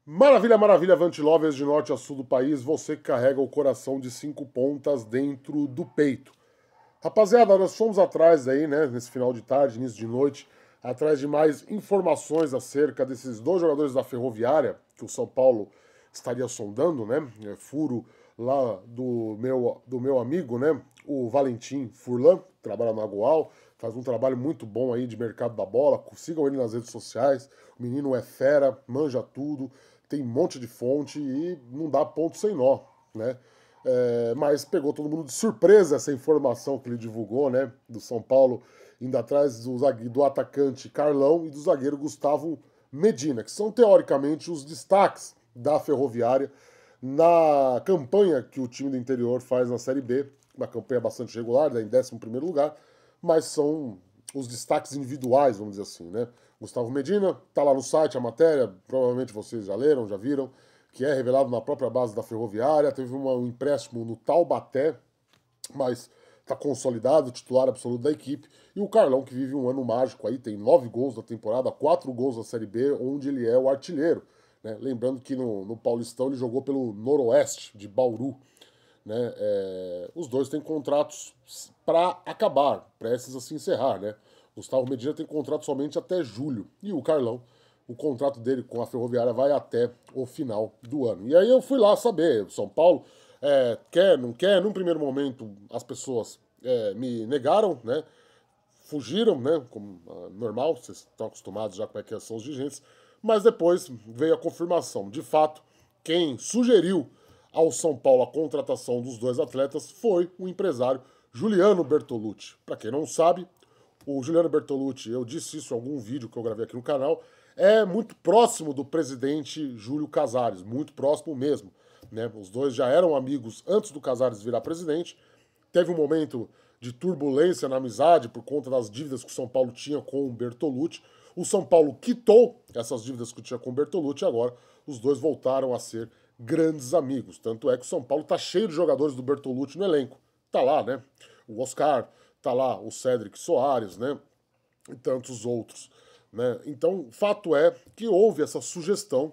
Maravilha, maravilha, Vantilovers de norte a sul do país, você que carrega o coração de 5 pontas dentro do peito. Rapaziada, nós fomos atrás aí, né, nesse final de tarde, início de noite, atrás de mais informações acerca desses dois jogadores da Ferroviária, que o São Paulo estaria sondando, né, furo lá do meu amigo, né, o Valentim Furlan, que trabalha na Goal, faz um trabalho muito bom aí de mercado da bola, sigam ele nas redes sociais, o menino é fera, manja tudo, tem um monte de fonte e não dá ponto sem nó, né? Mas pegou todo mundo de surpresa essa informação que ele divulgou, né? Do São Paulo indo atrás do atacante Carlão e do zagueiro Gustavo Medina, que são teoricamente os destaques da Ferroviária na campanha que o time do interior faz na Série B, uma campanha bastante regular, né, em 11º lugar, mas são os destaques individuais, vamos dizer assim, né? Gustavo Medina, tá lá no site a matéria, provavelmente vocês já leram, já viram, que é revelado na própria base da Ferroviária, teve um empréstimo no Taubaté, mas está consolidado, titular absoluto da equipe. E o Carlão, que vive um ano mágico aí, tem 9 gols na temporada, 4 gols na Série B, onde ele é o artilheiro. Né? Lembrando que no Paulistão ele jogou pelo Noroeste de Bauru. Né? Os dois têm contratos para acabar, prestes a se encerrar. Né? Gustavo Medina tem contrato somente até julho. E o Carlão, o contrato dele com a Ferroviária vai até o final do ano. E aí eu fui lá saber, São Paulo quer, não quer. Num primeiro momento as pessoas me negaram, né? Fugiram, né? Como normal, vocês estão acostumados já como é que são os dirigentes. Mas depois veio a confirmação. De fato, quem sugeriu ao São Paulo a contratação dos dois atletas foi o empresário Juliano Bertolucci. Para quem não sabe, o Juliano Bertolucci, eu disse isso em algum vídeo que eu gravei aqui no canal, é muito próximo do presidente Júlio Casares, muito próximo mesmo. Né? Os dois já eram amigos antes do Casares virar presidente. Teve um momento de turbulência na amizade por conta das dívidas que o São Paulo tinha com o Bertolucci. O São Paulo quitou essas dívidas que tinha com o Bertolucci e agora os dois voltaram a ser grandes amigos. Tanto é que o São Paulo tá cheio de jogadores do Bertolucci no elenco. Tá lá, né? O Oscar, tá lá o Cédric Soares, né? E tantos outros. Né? Então, fato é que houve essa sugestão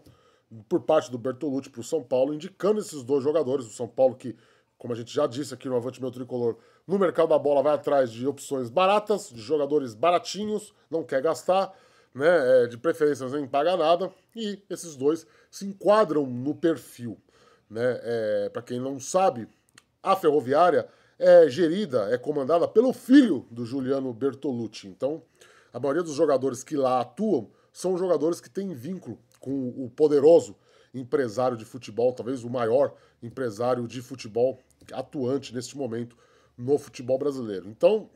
por parte do Bertolucci para o São Paulo, indicando esses dois jogadores. O São Paulo que, como a gente já disse aqui no Avante Meu Tricolor, no mercado da bola vai atrás de opções baratas, de jogadores baratinhos, não quer gastar, né? De preferência nem paga nada, e esses dois se enquadram no perfil. Né? Para quem não sabe, a Ferroviária é gerida, é comandada pelo filho do Juliano Bertolucci. Então, a maioria dos jogadores que lá atuam são jogadores que têm vínculo com o poderoso empresário de futebol, talvez o maior empresário de futebol atuante neste momento no futebol brasileiro. Então,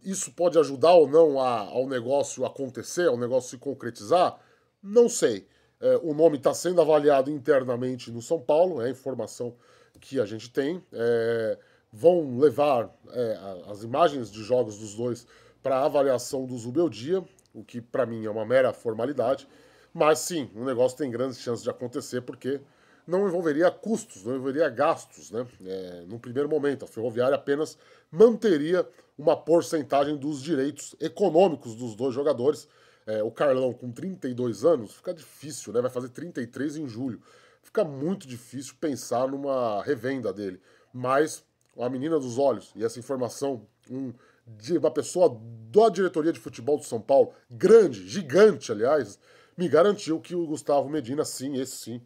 isso pode ajudar ou não ao negócio acontecer, ao negócio se concretizar? Não sei. O nome está sendo avaliado internamente no São Paulo, é a informação que a gente tem. Vão levar as imagens de jogos dos dois para avaliação do Zubeldia, o que para mim é uma mera formalidade. Mas sim, o negócio tem grandes chances de acontecer porque não envolveria custos, não envolveria gastos. Né? No primeiro momento, a Ferroviária apenas manteria uma porcentagem dos direitos econômicos dos dois jogadores. O Carlão, com 32 anos, fica difícil, né? Vai fazer 33 em julho. Fica muito difícil pensar numa revenda dele. Mas a menina dos olhos, e essa informação, de uma pessoa da diretoria de futebol do São Paulo, grande, gigante, aliás, me garantiu que o Gustavo Medina, sim, esse sim,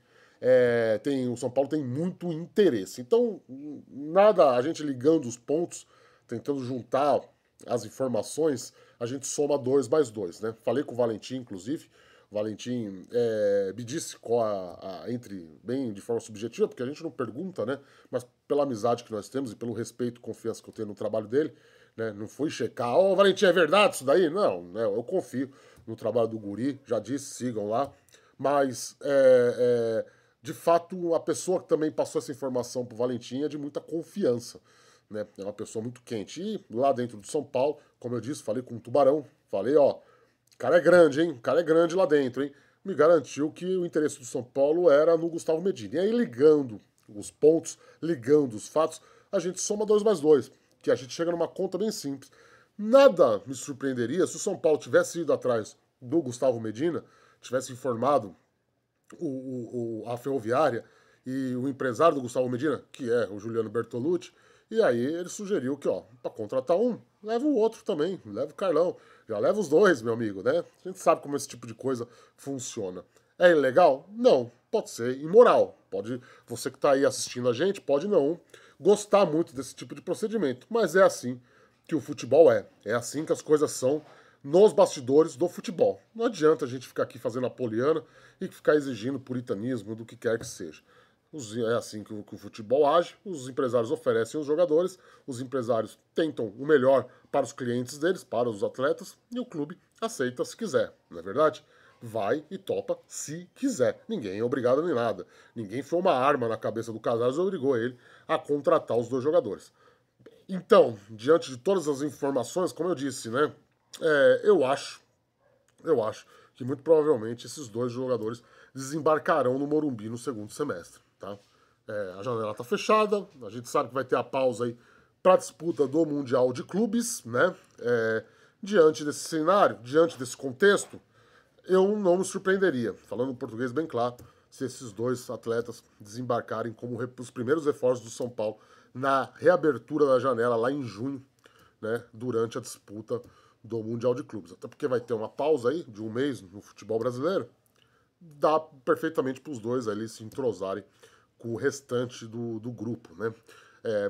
o São Paulo tem muito interesse. Então, nada, a gente ligando os pontos, tentando juntar as informações, a gente soma 2 mais 2, né? Falei com o Valentim, inclusive. O Valentim me disse bem de forma subjetiva, porque a gente não pergunta, né? Mas pela amizade que nós temos e pelo respeito e confiança que eu tenho no trabalho dele, né? Não fui checar, Valentim, é verdade isso daí? Não, né? Eu confio no trabalho do Guri, já disse, sigam lá. Mas, de fato, a pessoa que também passou essa informação pro Valentim é de muita confiança. Né? É uma pessoa muito quente. E lá dentro do São Paulo, como eu disse, falei com o Tubarão, falei, o cara é grande, hein? O cara é grande lá dentro, hein? Me garantiu que o interesse do São Paulo era no Gustavo Medina. E aí, ligando os pontos, ligando os fatos, a gente soma 2 mais 2, que a gente chega numa conta bem simples. Nada me surpreenderia se o São Paulo tivesse ido atrás do Gustavo Medina tivesse informado a Ferroviária e o empresário do Gustavo Medina, que é o Juliano Bertolucci, e aí ele sugeriu que, ó, para contratar um, leva o outro também, leva o Carlão, já leva os dois, meu amigo, né? A gente sabe como esse tipo de coisa funciona. É ilegal? Não. Pode ser imoral. Pode, você que está aí assistindo a gente pode não gostar muito desse tipo de procedimento, mas é assim que o futebol é. É assim que as coisas são nos bastidores do futebol. Não adianta a gente ficar aqui fazendo a poliana e ficar exigindo puritanismo do que quer que seja. É assim que o futebol age, os empresários oferecem os jogadores, os empresários tentam o melhor para os clientes deles, para os atletas, e o clube aceita se quiser, não é verdade? Vai e topa se quiser. Ninguém é obrigado nem nada. Ninguém foi uma arma na cabeça do Casares e obrigou ele a contratar os dois jogadores. Então, diante de todas as informações, como eu disse, né, eu acho que muito provavelmente esses dois jogadores desembarcarão no Morumbi no segundo semestre. Tá? A janela está fechada, a gente sabe que vai ter a pausa aí para a disputa do Mundial de Clubes, né? Diante desse cenário, diante desse contexto, eu não me surpreenderia, falando em português bem claro, se esses dois atletas desembarcarem como os primeiros reforços do São Paulo na reabertura da janela lá em junho, né? Durante a disputa do Mundial de Clubes. Até porque vai ter uma pausa aí de um mês no futebol brasileiro, dá perfeitamente para os dois ali se entrosarem com o restante do grupo, né?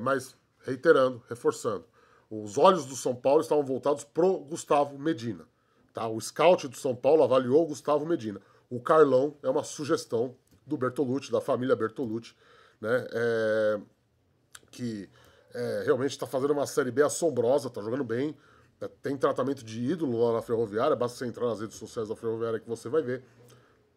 Mas, reiterando, reforçando, os olhos do São Paulo estavam voltados pro Gustavo Medina. Tá? O scout do São Paulo avaliou o Gustavo Medina. O Carlão é uma sugestão do Bertolucci, da família Bertolucci, né? Que realmente está fazendo uma Série B assombrosa, está jogando bem, tem tratamento de ídolo lá na Ferroviária, basta você entrar nas redes sociais da Ferroviária que você vai ver.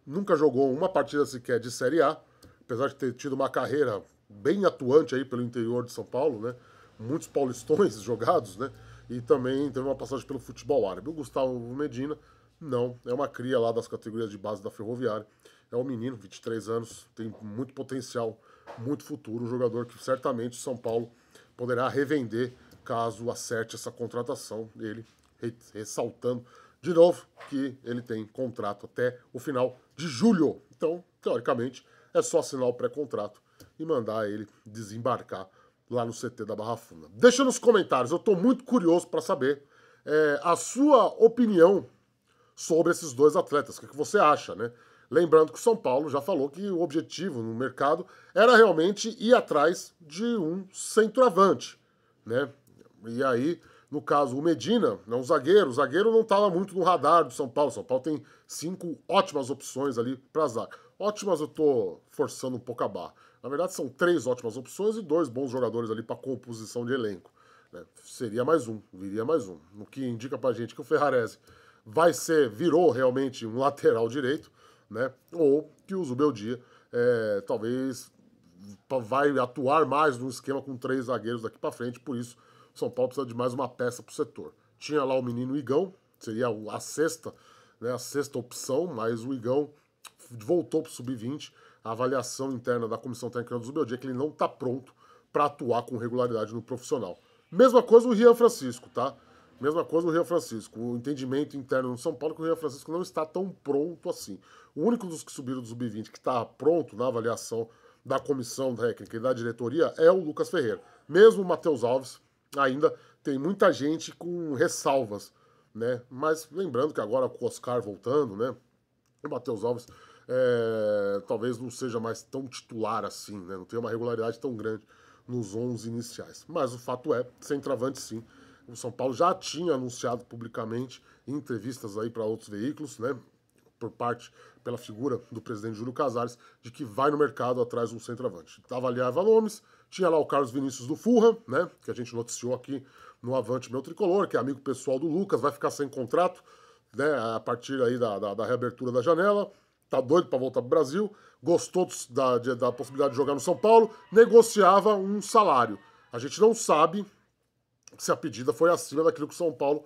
Nunca jogou uma partida sequer de Série A, apesar de ter tido uma carreira bem atuante aí pelo interior de São Paulo, né? Muitos paulistões jogados, né? E também teve uma passagem pelo futebol árabe. O Gustavo Medina, não, é uma cria lá das categorias de base da Ferroviária. É um menino, 23 anos, tem muito potencial, muito futuro, um jogador que certamente o São Paulo poderá revender caso acerte essa contratação dele, ressaltando de novo que ele tem contrato até o final de julho. Então, teoricamente, é só assinar o pré-contrato e mandar ele desembarcar lá no CT da Barra Funda. Deixa nos comentários, eu estou muito curioso para saber a sua opinião sobre esses dois atletas. O que você acha, né? Lembrando que o São Paulo já falou que o objetivo no mercado era realmente ir atrás de um centroavante, né? E aí, no caso, o Medina, não, o zagueiro não estava muito no radar do São Paulo. O São Paulo tem 5 ótimas opções ali para zaga. Ótimas eu tô forçando um pouco a barra. Na verdade, são 3 ótimas opções e 2 bons jogadores ali para composição de elenco. Né? Seria mais um, viria mais um. O que indica pra gente que o Ferrarese virou realmente um lateral direito, né? Ou que o Zubeldia talvez vai atuar mais num esquema com 3 zagueiros daqui para frente, por isso o São Paulo precisa de mais uma peça pro setor. Tinha lá o menino Igão, seria a sexta, né, a sexta opção, mas o Igão voltou pro sub-20. A avaliação interna da comissão técnica do Zubeldia é que ele não está pronto para atuar com regularidade no profissional. Mesma coisa o Rian Francisco, tá? Mesma coisa o Rian Francisco. O entendimento interno no São Paulo é que o Rian Francisco não está tão pronto assim. O único dos que subiram do sub-20 que está pronto na avaliação da comissão técnica e da diretoria é o Lucas Ferreira. Mesmo o Matheus Alves ainda tem muita gente com ressalvas, né? Mas lembrando que agora com o Oscar voltando, né? O Matheus Alves talvez não seja mais tão titular assim, né? Não tem uma regularidade tão grande nos 11 iniciais. Mas o fato é, centroavante sim. O São Paulo já tinha anunciado publicamente em entrevistas aí para outros veículos, né? Pela figura do presidente Júlio Casares, de que vai no mercado atrás de um centroavante. Avaliava nomes, tinha lá o Carlos Vinícius do Fulham, né? Que a gente noticiou aqui no Avante Meu Tricolor, que é amigo pessoal do Lucas, vai ficar sem contrato, né? A partir aí da reabertura da janela. Tá doido para voltar pro Brasil, gostou da possibilidade de jogar no São Paulo, negociava um salário. A gente não sabe se a pedida foi acima daquilo que o São Paulo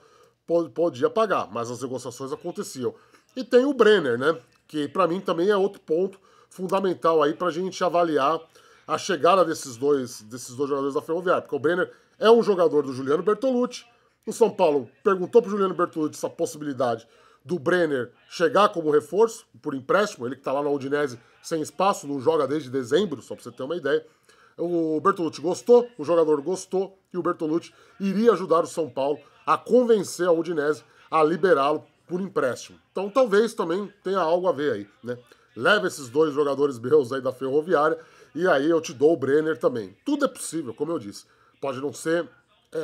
podia pagar, mas as negociações aconteciam. E tem o Brenner, né, que para mim também é outro ponto fundamental aí pra gente avaliar a chegada desses dois jogadores da Ferroviária, porque o Brenner é um jogador do Juliano Bertolucci. O São Paulo perguntou pro Juliano Bertolucci essa possibilidade do Brenner chegar como reforço, por empréstimo, ele que está lá na Udinese sem espaço, não joga desde dezembro, só para você ter uma ideia. O Bertolucci gostou, o jogador gostou, e o Bertolucci iria ajudar o São Paulo a convencer a Udinese a liberá-lo por empréstimo. Então talvez também tenha algo a ver aí, né? Leva esses dois jogadores meus aí da Ferroviária e aí eu te dou o Brenner também. Tudo é possível, como eu disse. Pode não ser,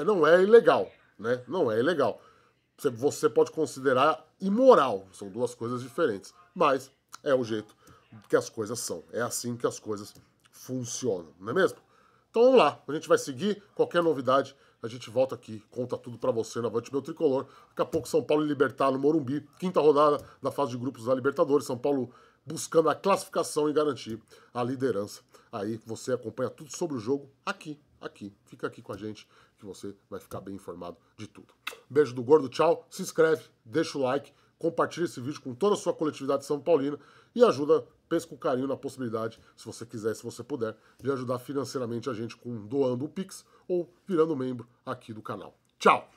não é ilegal, né? Não é ilegal. Você pode considerar imoral, são duas coisas diferentes. Mas é o jeito que as coisas são. É assim que as coisas funcionam, não é mesmo? Então vamos lá, a gente vai seguir. Qualquer novidade, a gente volta aqui, conta tudo pra você na Avante Meu Tricolor. Daqui a pouco São Paulo e Libertad no Morumbi, quinta rodada da fase de grupos da Libertadores. São Paulo buscando a classificação e garantir a liderança. Aí você acompanha tudo sobre o jogo aqui. Fica aqui com a gente que você vai ficar bem informado de tudo. Beijo do Gordo, tchau. Se inscreve, deixa o like, compartilha esse vídeo com toda a sua coletividade São Paulina e ajuda, pensa com carinho na possibilidade, se você quiser, se você puder, de ajudar financeiramente a gente com doando o Pix ou virando membro aqui do canal. Tchau!